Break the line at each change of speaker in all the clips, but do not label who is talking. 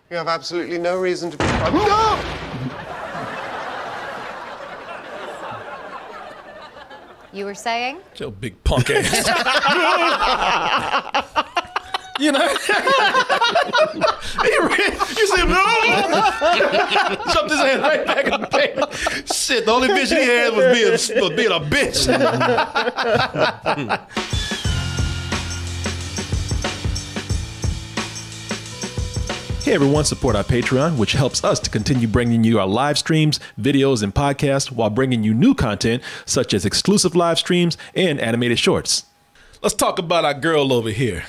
You have absolutely no reason to be...
No!
You were saying?
Your big punk ass. You know? You see him, jumped his hand right back in the paint. Shit, the only vision he had was being a bitch. Hey everyone, support our Patreon, which helps us to continue bringing you our live streams, videos, and podcasts while bringing you new content such as exclusive live streams and animated shorts. Let's talk about our girl over here.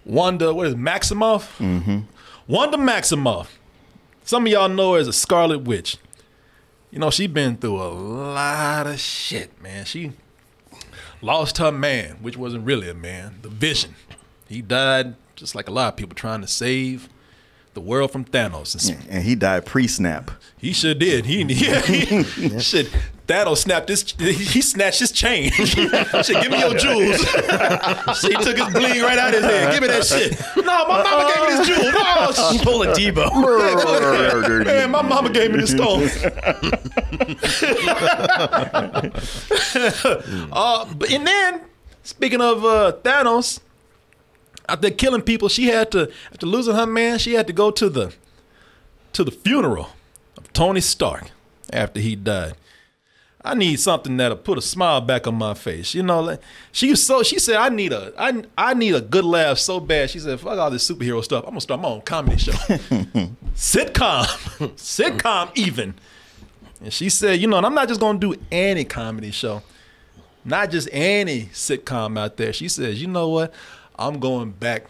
Wanda, what is it, Maximoff? Mm-hmm. Wanda Maximoff. Some of y'all know her as a Scarlet Witch. You know, she's been through a lot of shit, man. She lost her man, which wasn't really a man, the Vision. He died just like a lot of people trying to save the world from Thanos.
And he died pre-snap.
He sure did. Shit. Thanos snapped he snatched his chain. Shit, give me your jewels. Shit, he took his bling right out of his head. Give me that shit. No, my mama gave me this jewel. No,
pull a Debo.
Man, my mama gave me this stone. And then, speaking of Thanos, after killing people, she had to, after losing her man, she had to go to the funeral of Tony Stark after he died. I need something that'll put a smile back on my face. You know, like, she said, I need a good laugh so bad. She said, fuck all this superhero stuff. I'm gonna start my own comedy show. Sitcom even. And she said, you know, and I'm not just gonna do any comedy show, not just any sitcom out there. She says, you know what? I'm going back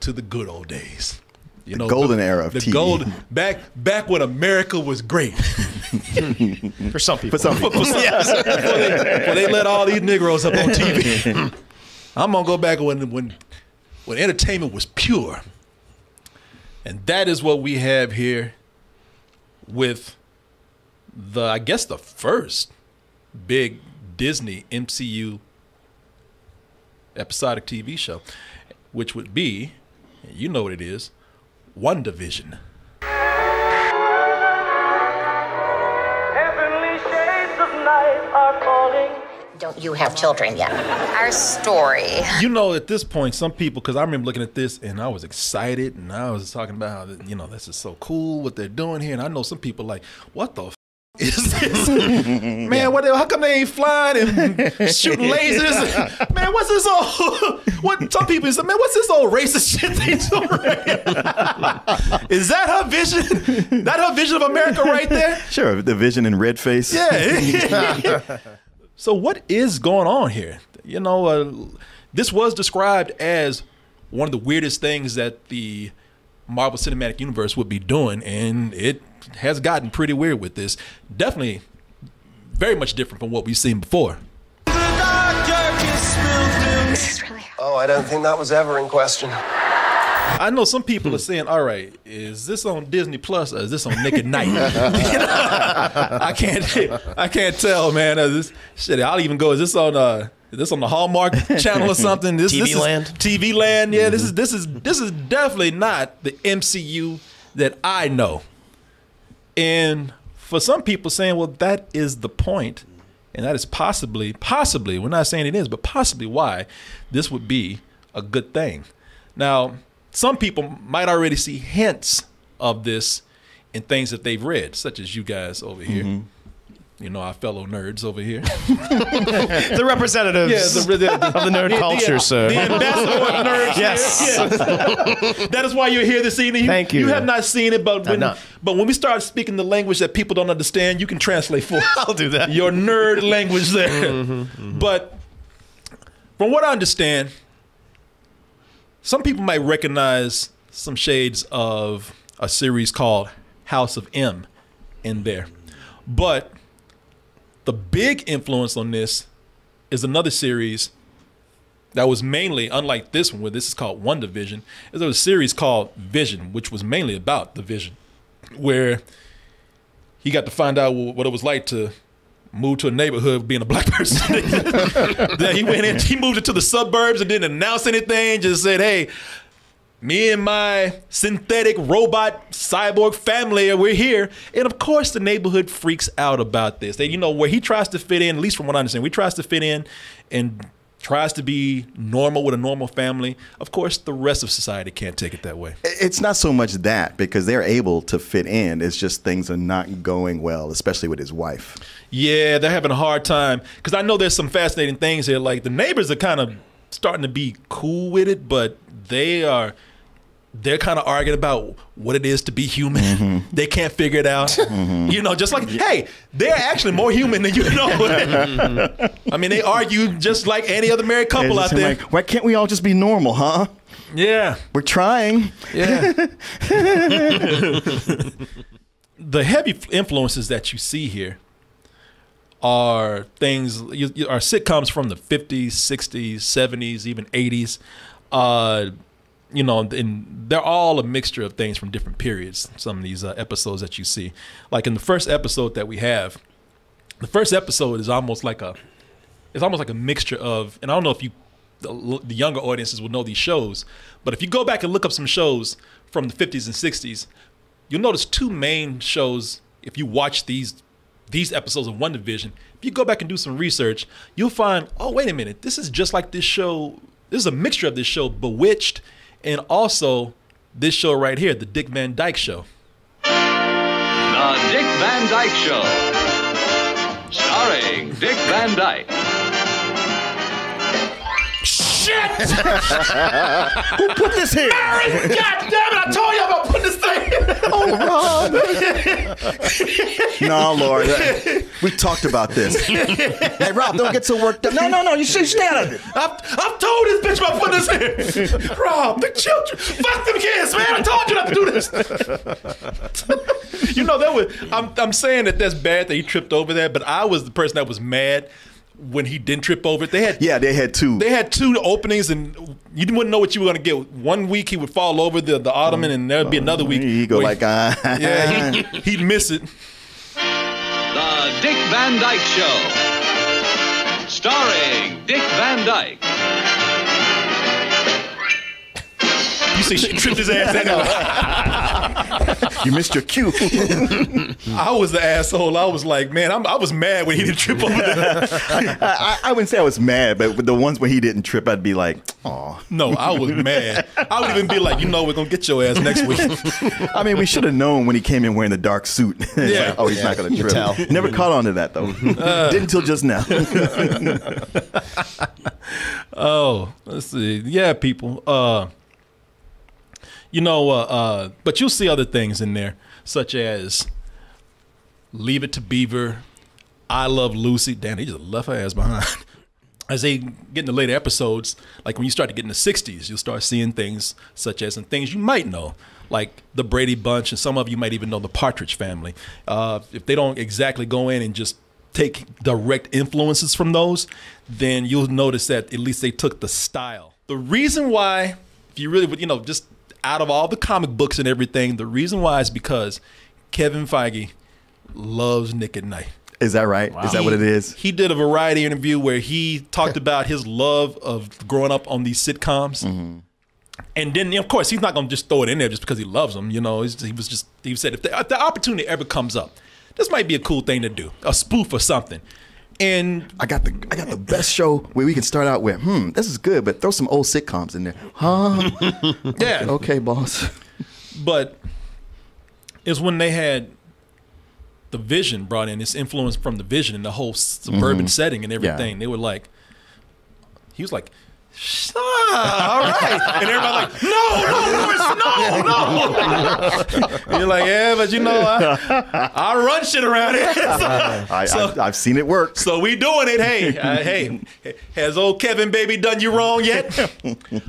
to the good old days. You know,
golden era of TV.
Back when America was great.
For some people.
Before they let all these Negroes up on TV. I'm gonna go back when entertainment was pure. And that is what we have here with I guess the first big Disney MCU episodic TV show, which would be, you know what it is, WandaVision.
Heavenly shades of night are falling.
Don't you have children yet?
Our story.
You know, at this point, some people, because I remember looking at this and I was excited and I was talking about how, you know, this is so cool what they're doing here. And I know some people like, what the is this? Man, how come they ain't flying and shooting lasers? Man, what's this all? Some people say, man, what's this old racist shit they doing right here? Is that her vision? That her vision of America right there?
Sure, the Vision in red face.
Yeah. So what is going on here? You know, this was described as one of the weirdest things that the Marvel Cinematic Universe would be doing, and it has gotten pretty weird with this. Definitely very much different from what we've seen before.
This is really hard.
Oh, I don't think that was ever in question.
I know some people are saying, all right, is this on Disney Plus or is this on Nick at Night? You know, I can't tell, man. I'll even go, is this on the Hallmark channel or something?
TV Land?
TV Land, yeah. Mm-hmm. This is definitely not the MCU that I know. And for some people saying, well, that is the point, and that is possibly, we're not saying it is, but possibly why this would be a good thing. Now, some people might already see hints of this in things that they've read, such as you guys over here. Mm-hmm. You know, our fellow nerds over here.
The representatives of the nerd culture, sir.
The ambassador of nerds.
Yes.
That is why you're here this evening.
Thank you.
You have not seen it, but when we start speaking the language that people don't understand, you can translate for us.
I'll do that.
Your nerd language there. Mm-hmm, mm-hmm. But from what I understand, some people might recognize some shades of a series called House of M in there. But the big influence on this is another series that was mainly, unlike this one, where this is called WandaVision, is a series called Vision, which was mainly about the Vision, where he got to find out what it was like to move to a neighborhood being a black person. Then he went in, he moved into the suburbs and didn't announce anything, just said, hey, Me and my synthetic robot cyborg family, we're here. And of course, the neighborhood freaks out about this. They, where he tries to fit in, at least from what I understand, he tries to fit in and tries to be normal with a normal family. Of course, the rest of society can't take it that way.
It's not so much that, because they're able to fit in. It's just things are not going well, especially with his wife.
Yeah, they're having a hard time. Because I know there's some fascinating things here. Like the neighbors are kind of starting to be cool with it, but they're kind of arguing about what it is to be human. Mm-hmm. They can't figure it out. Mm-hmm. Just like, hey, they're actually more human than you know. I mean, they argue just like any other married couple out there.
Like, why can't we all just be normal, huh?
Yeah.
We're trying.
Yeah. The heavy influences that you see here are things, are sitcoms from the 50s, 60s, 70s, even 80s. And they're all a mixture of things from different periods. Some of these episodes that you see, like in the first episode that we have, the first episode is almost like a mixture of, and I don't know if the younger audiences will know these shows, but if you go back and look up some shows from the 50s and 60s, you'll notice two main shows. If you watch these episodes of WandaVision, if you go back and do some research, you'll find, oh, wait a minute, this is just like this show. This is a mixture of this show, Bewitched, and also this show right here, the Dick Van Dyke Show.
The Dick Van Dyke Show, starring Dick Van Dyke.
Shit!
Who put this here?
Mary, God damn it! I told you about putting this thing.
Oh, Rob. No, Lord. We talked about this. Hey, Rob, don't get so worked up. No. You should stay out of it.
I've told this bitch about putting this here. Rob, the children. Fuck them kids, man. I told you not to do this.
I'm saying that that's bad that he tripped over that, but I was the person that was mad when he didn't trip over it. They had two. They had two openings, and you wouldn't know what you were going to get. One week he would fall over the ottoman, and there'd be another week.
He'd go like,
yeah, he'd miss it.
The Dick Van Dyke Show, starring Dick Van Dyke.
You see, she tripped his ass anyway.
You missed your cue.
I was the asshole. I was like, man, I was mad when he didn't trip over that.
I wouldn't say I was mad, but with the ones when he didn't trip, I'd be like, oh.
No, I was mad. I would even be like, we're going to get your ass next week.
I mean, we should have known when he came in wearing the dark suit.
Yeah.
Like, oh, he's not going to trip. Never caught on to that, though. Didn't until just now.
Oh, let's see. Yeah, people. But you'll see other things in there, such as Leave It to Beaver, I Love Lucy. Damn, he just left her ass behind. As they get in the later episodes, like when you start to get in the 60s, you'll start seeing things such as, and things you might know, like the Brady Bunch, and some of you might even know the Partridge Family. If they don't exactly go in and just take direct influences from those, then you'll notice that at least they took the style. The reason why, if you really would, just out of all the comic books and everything, the reason why is because Kevin Feige loves Nick at Night.
Is that right? Wow. Is that what it is?
He did a Variety interview where he talked about his love of growing up on these sitcoms. Mm-hmm. And then, of course, he's not going to just throw it in there just because he loves them. He said, if the opportunity ever comes up, this might be a cool thing to do, a spoof or something. And
I got the best show where we can start out with, this is good, but throw some old sitcoms in there. Huh?
Yeah.
Okay, boss.
But it's when they had the Vision brought in, this influence from the Vision and the whole suburban setting and everything. Yeah. They were like, he was like, all right. And everybody like, no. And you're like, yeah, but I run shit around here.
I've seen it work.
So we doing it. Hey, has old Kevin baby done you wrong yet?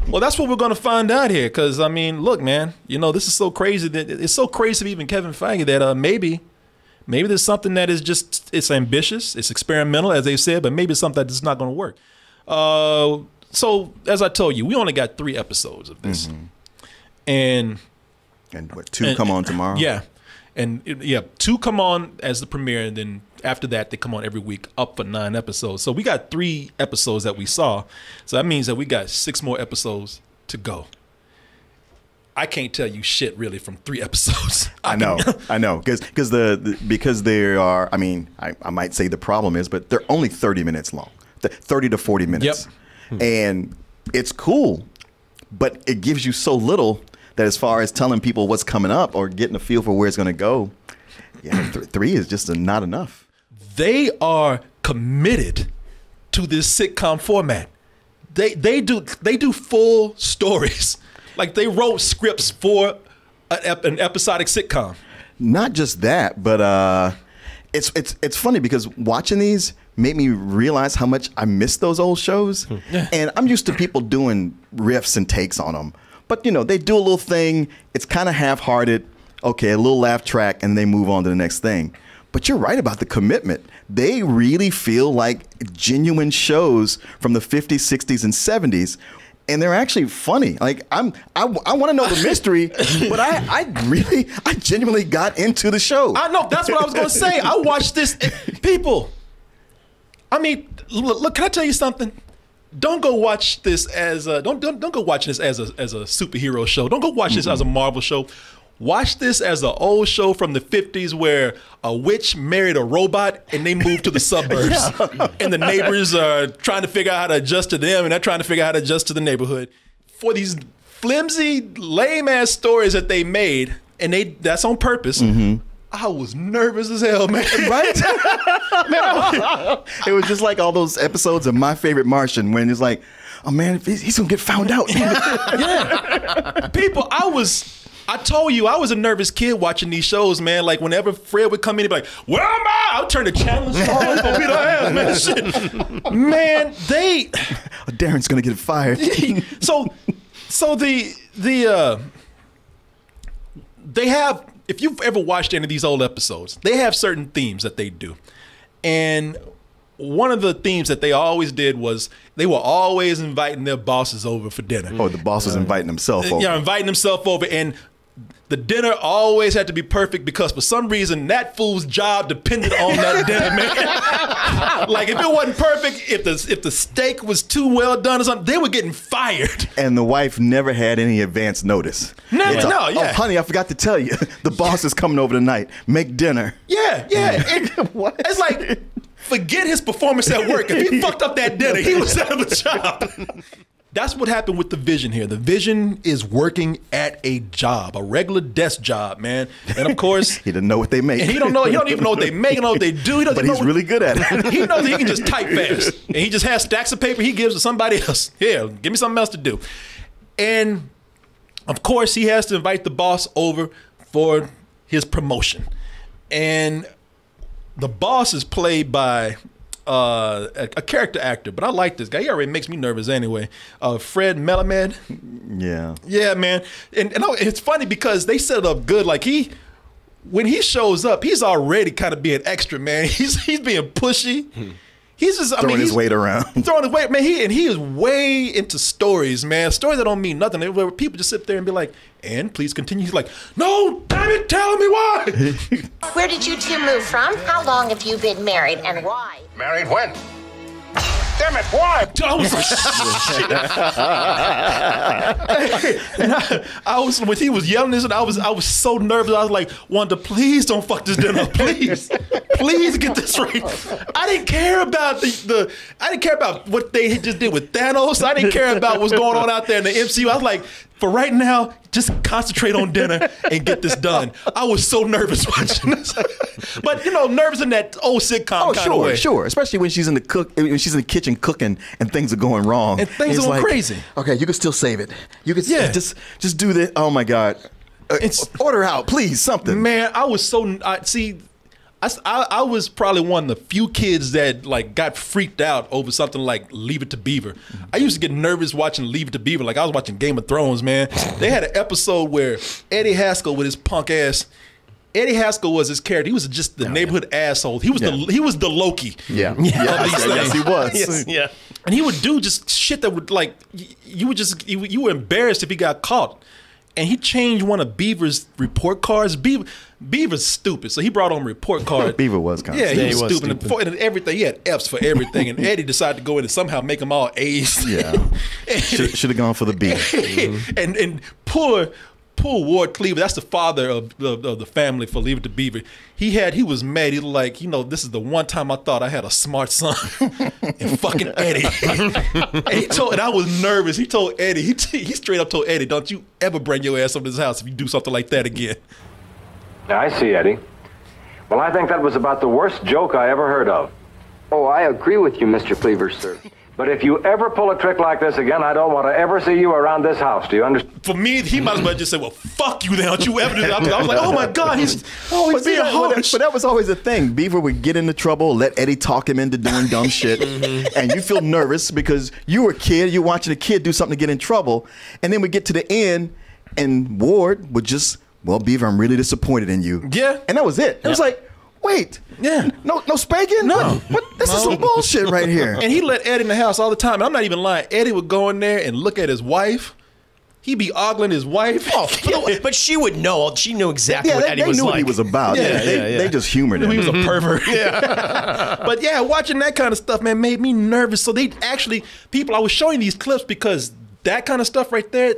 Well, that's what we're going to find out here. Because, I mean, look, man, this is so crazy. That it's so crazy of even Kevin Feige that maybe there's something that is just, it's ambitious, it's experimental, as they said, but maybe it's something that's not going to work. So, as I told you, we only got 3 episodes of this. Mm-hmm. And
what, 2 come on tomorrow?
Yeah. And 2 come on as the premiere, and then after that, they come on every week up for 9 episodes. So we got 3 episodes that we saw. So that means that we got 6 more episodes to go.
I can't tell you shit really from 3 episodes.
I know, because there are. I mean, I might say the problem is, but they're only 30 minutes long, 30 to 40 minutes, and it's cool, but it gives you so little that as far as telling people what's coming up or getting a feel for where it's going to go, 3 is just not enough.
They are committed to this sitcom format. They do full stories. Like they wrote scripts for an episodic sitcom.
Not just that, but it's funny because watching these made me realize how much I miss those old shows. And I'm used to people doing riffs and takes on them. But, they do a little thing. It's kind of half-hearted. Okay, a little laugh track, and they move on to the next thing. But you're right about the commitment. They really feel like genuine shows from the 50s, 60s, and 70s. And they're actually funny. Like I want to know the mystery, but I genuinely got into the show.
I know, that's what I was gonna say. I watched this. People, I mean, look. Can I tell you something? Don't go watch this as don't go watch this as a superhero show. Don't go watch this as a Marvel show. Watch this as an old show from the 50s where a witch married a robot and they moved to the suburbs. And the neighbors are trying to figure out how to adjust to them and they're trying to figure out how to adjust to the neighborhood. For these flimsy, lame-ass stories that they made, and that's on purpose, I was nervous as hell, man.
Right? It was just like all those episodes of My Favorite Martian when it's like, oh man, he's going to get found out.
Yeah. People, I told you, I was a nervous kid watching these shows, man. Like, whenever Fred would come in, he'd be like, where am I? I'll turn the channel and start beat our ass, man. Shit. Man,
Darren's going to get fired.
So they have, if you've ever watched any of these old episodes, they have certain themes that they do. And one of the themes that they always did was they were always inviting their bosses over for dinner.
Oh, the boss was inviting himself over.
Yeah, inviting himself over. And the dinner always had to be perfect because for some reason that fool's job depended on that dinner, man. Like if it wasn't perfect, if the steak was too well done or something, they were getting fired.
And the wife never had any advance notice.
Never,
Oh, honey, I forgot to tell you. The boss is coming over tonight. Make dinner.
Yeah.
What?
It's like, forget his performance at work. If he fucked up that dinner, he was out of a job. That's what happened with the Vision here. The Vision is working at a job, a regular desk job, man. And of course,
he didn't know what they make.
And he don't even know what they make, know what they do.
But he's really good at it.
He knows he can just type fast, and he just has stacks of paper he gives to somebody else. Here, give me something else to do. And of course, he has to invite the boss over for his promotion, and the boss is played by a character actor, but I like this guy. He already makes me nervous anyway. Fred Melamed. Yeah, man. And it's funny because they set it up good. Like when he shows up, he's already kind of being extra, man. He's being pushy. He's just
throwing his weight around.
Throwing his weight, man. He is way into stories, man. Stories that don't mean nothing. Where people just sit there and be like, and please continue. He's like, no, damn it, tell me why.
Where did you two move from? How long have you been married and why?
Married when? Damn it, why?
I was like, shit. And when he was yelling this, and I was so nervous. I was like, Wanda, please don't fuck this dinner up. Please get this right. I didn't care about I didn't care about what they just did with Thanos. I didn't care about what's going on out there in the MCU. I was like, for right now, just concentrate on dinner and get this done. I was so nervous watching this. But nervous in that old sitcom kind of way.
Sure. Especially when she's in the kitchen cooking and things are going wrong.
And things are going crazy.
Okay, you can still save it. You can just do this. Oh my God. Order out, please, something.
Man, I was so I was probably one of the few kids that got freaked out over something like Leave It to Beaver. I used to get nervous watching Leave It to Beaver like I was watching Game of Thrones, man. They had an episode where Eddie Haskell with his punk ass. Eddie Haskell was his character. He was just the neighborhood asshole. He was the Loki.
Yeah.
Yes,
he was.
Yes. Yeah. And he would do just shit that would you were embarrassed if he got caught. And he changed one of Beaver's report cards. Beaver's stupid, so he brought on a report card.
Beaver was kind of
he was stupid. And everything. He had F's for everything. And Eddie decided to go in and somehow make them all A's.
Yeah. Should have gone for the B.
And poor poor Ward Cleaver, that's the father of the family for Leave It to Beaver. He was mad. He was like, this is the one time I thought I had a smart son. And fucking Eddie. And I was nervous. He told Eddie, he straight up told Eddie, don't you ever bring your ass up to this house if you do something like that again.
I see, Eddie. Well, I think that was about the worst joke I ever heard of.
Oh, I agree with you, Mr. Cleaver, sir.
But if you ever pull a trick like this again, I don't want to ever see you around this house. Do you understand?
For me, he might as well just say, well, fuck you then. Don't you ever do that. I was like, oh my God, he's always being harsh.
But that was always a thing. Beaver would get into trouble, let Eddie talk him into doing dumb shit. And you feel nervous because you were a kid, you're watching a kid do something to get in trouble. And then we get to the end, and Ward would just, well, Beaver, I'm really disappointed in you.
Yeah.
And that was it. It was like, wait, no spanking?
No.
What? This is some bullshit right here.
And he let Eddie in the house all the time. And I'm not even lying. Eddie would go in there and look at his wife. He'd be ogling his wife.
Oh, but she would know. She knew exactly what Eddie was
knew
like.
what he was about. They just humored him.
He was a pervert. But yeah, watching that kind of stuff, man, made me nervous. So they actually, I was showing these clips because that kind of stuff right there,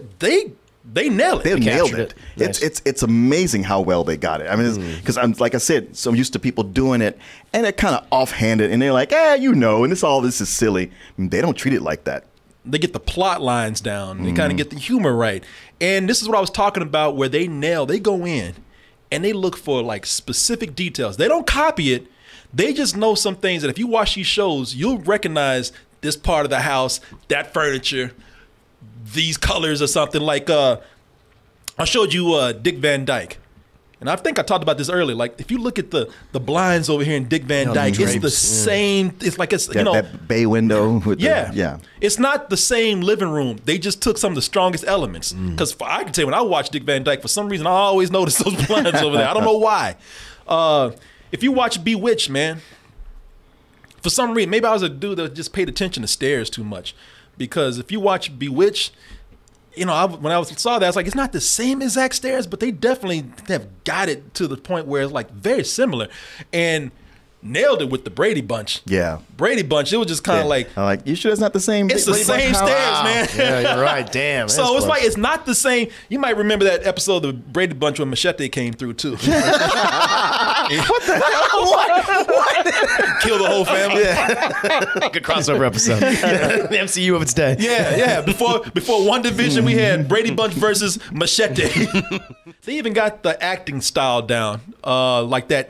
they nailed it.
They nailed it.
Nice.
It's amazing how well they got it. I mean, because I'm like I said, so I'm used to people doing it, and they're kind of offhanded, and they're like, and this is silly. They don't treat it like that.
They get the plot lines down. They kind of get the humor right. And this is what I was talking about, where they go in, and they look for like specific details. They don't copy it. They just know some things that if you watch these shows, you'll recognize this part of the house, that furniture, these colors or something. Like I showed you Dick Van Dyke, and I think I talked about this earlier. Like if you look at the blinds over here in Dick Van Dyke, it's the same. It's like it's
that bay window with
it's not the same living room. They just took some of the strongest elements. Because I can tell you, when I watch Dick Van Dyke, for some reason I always notice those blinds over there. I don't know why. If you watch Bewitched, man, for some reason, maybe I was a dude that just paid attention to stairs too much. Because if you watch Bewitched, when I saw that, I was like, it's not the same exact stairs, but they definitely have got it to the point where it's like very similar, and nailed it with the Brady Bunch.
Yeah,
Brady Bunch. It was just kind of like,
I'm like, you sure it's not the same?
It's the same stairs, man.
Yeah, you're right. Damn.
So it's like it's not the same. You might remember that episode of the Brady Bunch when Machete came through too.
What the hell? What?
Kill the whole family.
Good crossover episode. The MCU of its day.
Yeah. Before WandaVision, we had Brady Bunch versus Machete. They even got the acting style down, like that.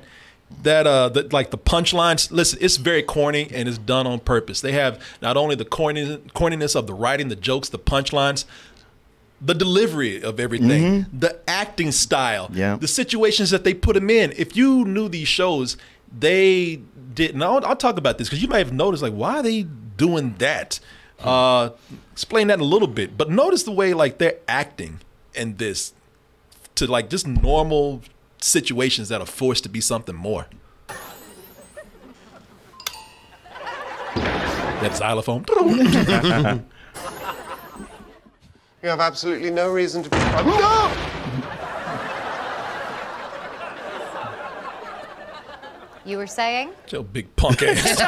Like the punchlines. Listen, it's very corny and it's done on purpose. They have not only the corniness of the writing, the jokes, the punchlines, the delivery of everything, the acting style, the situations that they put them in. If you knew these shows, they didn't. I'll talk about this because you might have noticed, like, why are they doing that? Explain that in a little bit. But notice the way like they're acting in this to like just normal situations that are forced to be something more. That xylophone.
You have absolutely no reason to be...
No!
You were saying?
Joe big punk ass.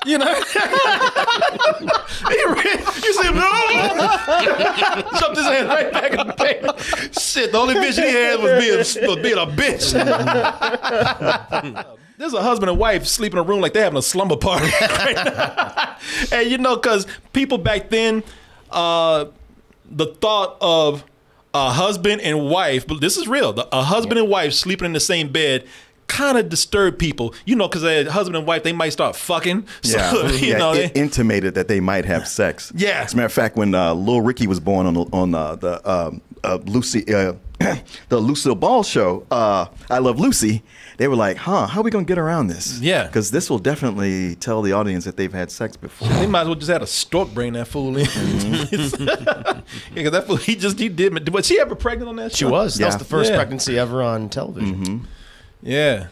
You know? You see him, jumped his hand right back in the paper. Shit, the only vision he had was being a bitch. There's a husband and wife sleep in a room like they're having a slumber party. And because people back then, the thought of a husband and wife, but this is real, a husband and wife sleeping in the same bed kind of disturb people, because a husband and wife, they might start fucking. So,
it intimated that they might have sex.
Yeah.
As a matter of fact, when Lil Ricky was born on the Lucy, the Lucille Ball show, I Love Lucy, they were like, how are we going to get around this?
Yeah.
Because this will definitely tell the audience that they've had sex before.
They might as well just had a stork bring that fool in. Because that fool, he did. Was she ever pregnant on that show?
She was. That was the first pregnancy ever on television.
Yeah.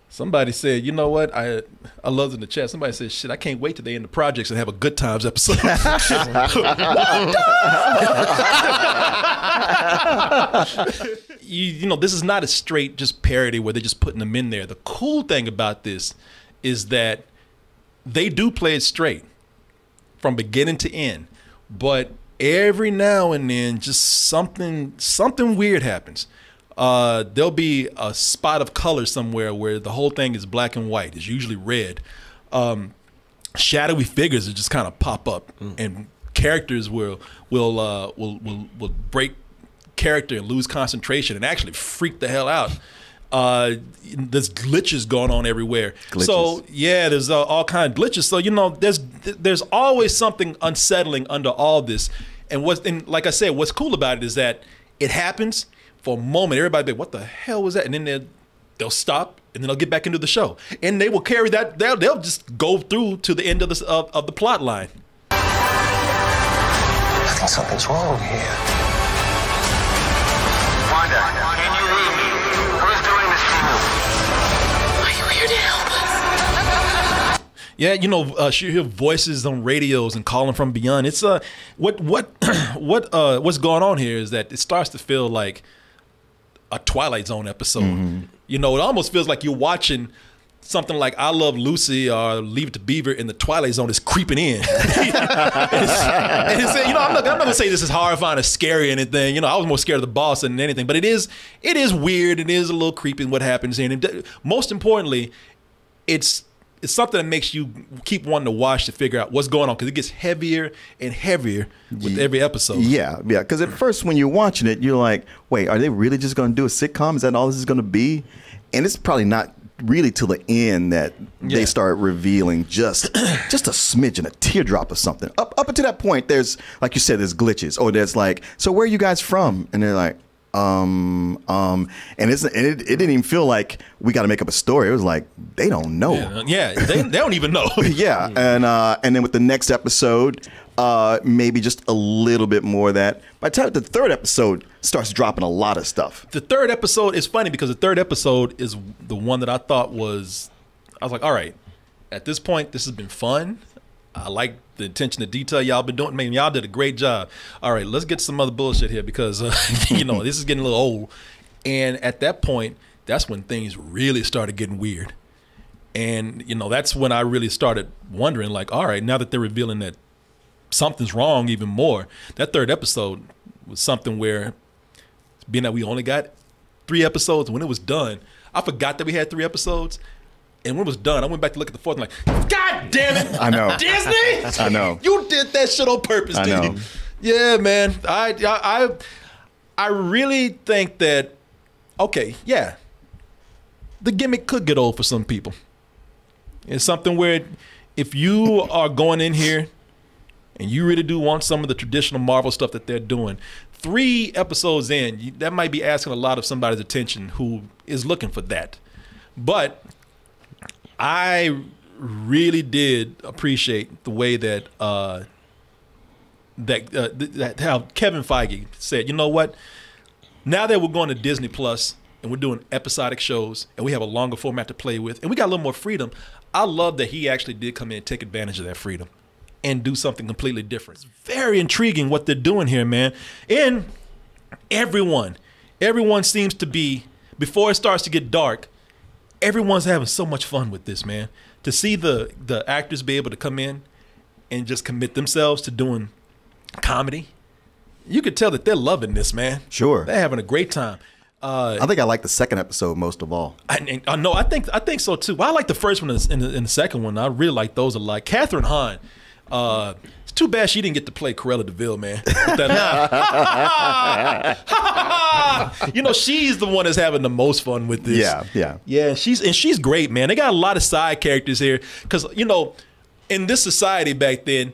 Somebody said, you know what? I love in the chat. Somebody said, shit, I can't wait till they end the projects and have a Good Times episode. This is not a straight just parody where they're just putting them in there. The cool thing about this is that they do play it straight from beginning to end. But every now and then, just something weird happens. There'll be a spot of color somewhere where the whole thing is black and white. It's usually red. Shadowy figures that just kind of pop up, and characters will break character and lose concentration and actually freak the hell out. There's glitches going on everywhere. So yeah, there's all kind of glitches. So there's always something unsettling under all this. And like I said, what's cool about it is that it happens for a moment. Everybody be, what the hell was that? And then they'll stop, and then they'll get back into the show, and they will carry that. They'll just go through to the end of the plot line.
I think something's wrong here. Wanda, can you hear me? Who's doing this to you? Are you here to help us?
Yeah, she hear voices on radios and calling from beyond. It's what's going on here is that it starts to feel like a Twilight Zone episode. It almost feels like you're watching something like I Love Lucy or Leave It to Beaver, and the Twilight Zone is creeping in. I'm not gonna say this is horrifying or scary or anything. I was more scared of the boss than anything, but it is weird. It is a little creepy what happens here. And most importantly, it's something that makes you keep wanting to watch to figure out what's going on, because it gets heavier and heavier with every episode. Yeah.
Because at first when you're watching it, you're like, wait, are they really just going to do a sitcom? Is that all this is going to be? And it's probably not really till the end that they start revealing just a smidgen, a teardrop of something. Up until that point, there's, like you said, there's glitches, or there's like, so where are you guys from? And they're like, and it didn't even feel like we got to make up a story. It was like they don't know.
They don't even know.
And then with the next episode, maybe just a little bit more of that. By the time the third episode starts dropping a lot of stuff.
The third episode is funny because the third episode is the one that I thought I was like, all right, at this point, this has been fun. I like the attention to detail y'all been doing. Man, y'all did a great job. All right, let's get some other bullshit here because, this is getting a little old. And at that point, that's when things really started getting weird. And, that's when I really started wondering, like, all right, now that they're revealing that something's wrong even more, that third episode was something where, being that we only got 3 episodes, when it was done, I forgot that we had 3 episodes. And when it was done, I went back to look at the fourth and like, God damn it!
I know.
Disney!
I know.
You did that shit on purpose, didn't you? Yeah, man. I really think that, okay, yeah, the gimmick could get old for some people. It's something where if you are going in here and you really do want some of the traditional Marvel stuff that they're doing, 3 episodes in, that might be asking a lot of somebody's attention who is looking for that. But I really did appreciate the way that how Kevin Feige said, you know what? Now that we're going to Disney Plus and we're doing episodic shows and we have a longer format to play with and we got a little more freedom, I love that he actually did come in and take advantage of that freedom and do something completely different. It's very intriguing what they're doing here, man. And everyone seems to be, before it starts to get dark, everyone's having so much fun with this, man. To see the actors be able to come in and just commit themselves to doing comedy, you could tell that they're loving this, man.
Sure.
They're having a great time.
I think I like the second episode most of all.
I think so too. Well, I like the first one and the second one. I really like those a lot. Catherine Hahn. It's too bad she didn't get to play Cruella DeVille, man. She's the one that's having the most fun with this. Yeah. She's great, man. They got a lot of side characters here because in this society back then,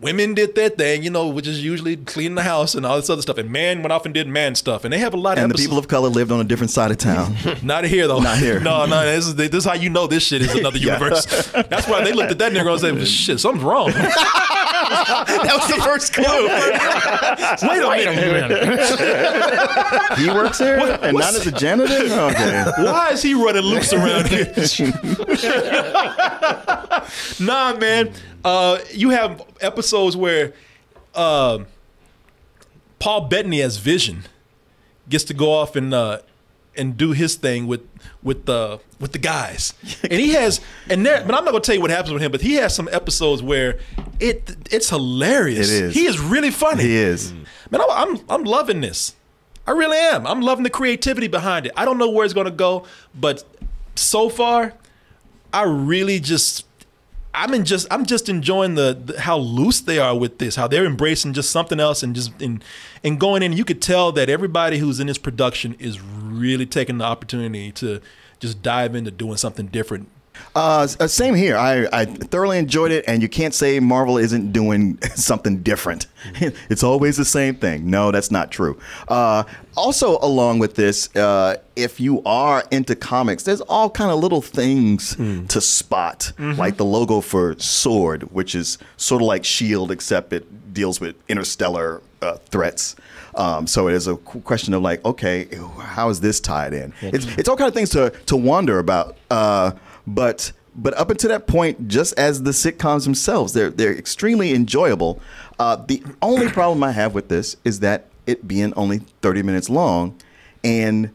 women did their thing, which is usually cleaning the house and all this other stuff. And man went off and did man stuff. And they have a lot of
episodes. The people of color lived on a different side of town.
Not here, though.
Not here.
No. This is how you know this shit is another universe. That's why they looked at that nigga and said, shit, something's wrong.
That was the first clue.
Wait a minute.
He works here and not as a janitor? Okay.
Why is he running loose around here? Nah, man. You have episodes where Paul Bettany as Vision gets to go off and do his thing with the guys, and he has but I'm not gonna tell you what happens with him, but he has some episodes where it's hilarious.
It is.
He is really funny.
He is.
Man, I'm loving this. I really am. I'm loving the creativity behind it. I don't know where it's gonna go, but so far, I really I'm just enjoying the how loose they are with this, how they're embracing just something else and just and going in. You could tell that everybody who's in this production is really taking the opportunity to just dive into doing something different.
Same here. I thoroughly enjoyed it, and you can't say Marvel isn't doing something different. It's always the same thing. No, that's not true. Also, along with this, if you are into comics, there's all kind of little things to spot, like the logo for S.W.O.R.D., which is sort of like S.H.I.E.L.D., except it deals with interstellar threats. So it is a question of like, okay, how is this tied in? It's all kind of things to wonder about. But up until that point, just as the sitcoms themselves, they're extremely enjoyable. The only problem I have with this is that it being only 30 minutes long and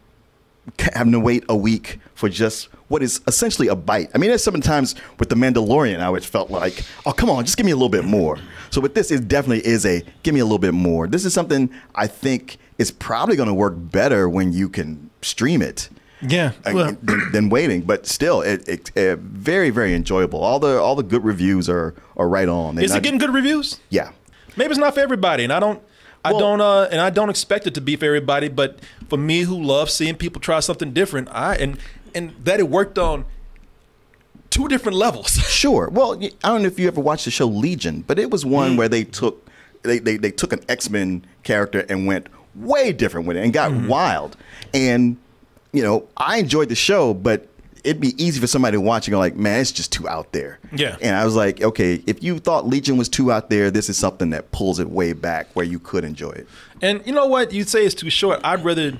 having to wait a week for just what is essentially a bite. I mean, there's sometimes with The Mandalorian, I felt like, oh, come on, just give me a little bit more. So with this, it definitely is a give me a little bit more. This is something I think is probably going to work better when you can stream it.
Yeah,
than waiting, but still, it very, very enjoyable. All the good reviews are right on.
Is it getting good reviews?
Yeah.
Maybe it's not for everybody, and I don't expect it to be for everybody. But for me, who loves seeing people try something different, and that it worked on 2 different levels.
Sure. Well, I don't know if you ever watched the show Legion, but it was one where they took an X-Men character and went way different with it and got wild. And you know, I enjoyed the show, but it'd be easy for somebody to watch and go like, man, it's just too out there.
Yeah.
And I was like, okay, if you thought Legion was too out there, this is something that pulls it way back where you could enjoy it.
And you know what? You say it's too short. I'd rather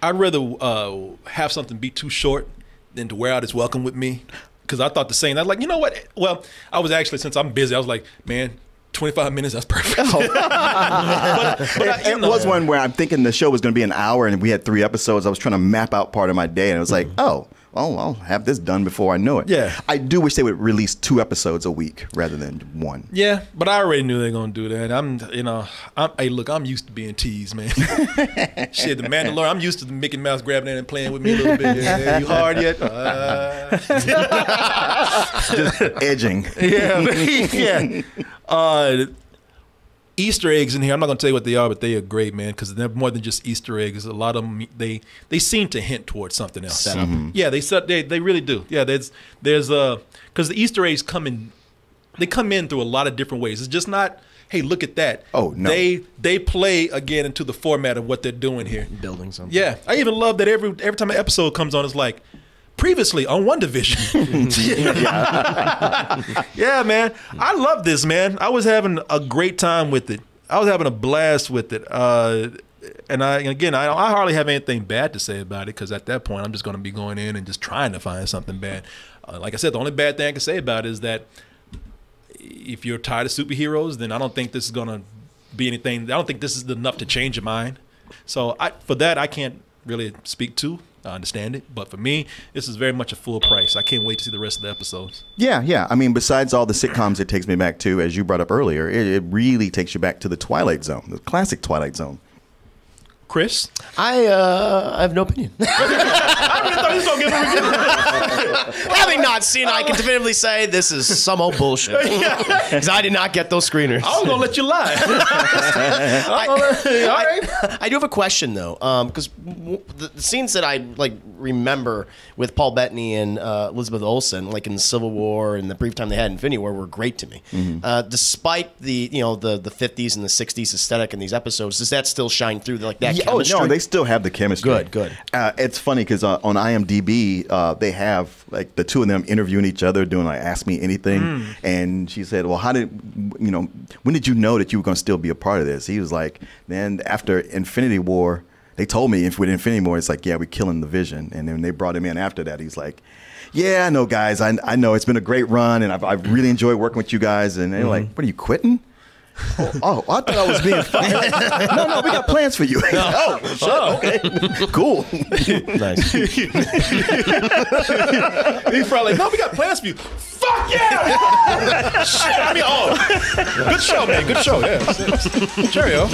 have something be too short than to wear out its welcome with me. Because I thought the same. I was like, you know what? Well, I was actually, since I'm busy, I was like, man, 25 minutes, that's perfect.
It was one where I'm thinking the show was going to be an hour and we had 3 episodes. I was trying to map out part of my day and it was like, oh, well, I'll have this done before I know it.
Yeah.
I do wish they would release 2 episodes a week rather than 1.
Yeah, but I already knew they were going to do that. Hey, look, I'm used to being teased, man. Shit, the Mandalorian, I'm used to the Mickey Mouse grabbing it and playing with me a little bit. Yeah, you hard yet?
Just edging.
Yeah. Easter eggs in here. I'm not going to tell you what they are, but they are great, man, because they're more than just Easter eggs. A lot of them, they seem to hint towards something else. Yeah, they really do. Yeah, there's because the Easter eggs come in through a lot of different ways. It's just not, hey, look at that.
Oh, no.
They play again into the format of what they're doing here.
Building something.
Yeah, I even love that every time an episode comes on, it's like, previously on WandaVision. Yeah, man. I love this, man. I was having a great time with it. I was having a blast with it. And I hardly have anything bad to say about it because at that point I'm just going to be going in and just trying to find something bad. Like I said, the only bad thing I can say about it is that if you're tired of superheroes, then I don't think this is going to be anything. I don't think this is enough to change your mind. So for that, I can't really speak to. I understand it, but for me, this is very much a full price. I can't wait to see the rest of the episodes.
Yeah. I mean, besides all the sitcoms it takes me back to, as you brought up earlier, it really takes you back to the Twilight Zone, the classic Twilight Zone.
Chris?
I have no opinion.
I really thought he was going to give a review.
Having not seen it, I can definitively say this is some old bullshit. Because I did not get those screeners.
I was going to let you lie.
I do have a question, though. Because the scenes that I remember with Paul Bettany and Elizabeth Olsen, like in Civil War and the brief time they had in Infinity War, were great to me. Despite the 50s and the 60s aesthetic in these episodes, does that still shine through that chemistry?
Oh, no, they still have the chemistry.
Good.
It's funny because on IMDb, they have like the 2 of them interviewing each other, doing like Ask Me Anything. And she said, well, when did you know that you were going to still be a part of this? He was like, man, after Infinity War, they told me with Infinity War, it's like, yeah, we're killing the Vision. And then they brought him in after that. He's like, yeah, I know, guys. I know it's been a great run, and I've really enjoyed working with you guys. And they're like, what, are you quitting? Oh, I thought I was being fired. No, we got plans for you. Oh, shit. Okay. Cool.
Nice.
He's probably like, no, we got plans for you. Fuck yeah! Shit, I mean, good show, man. Good show. Yeah. Cheerio.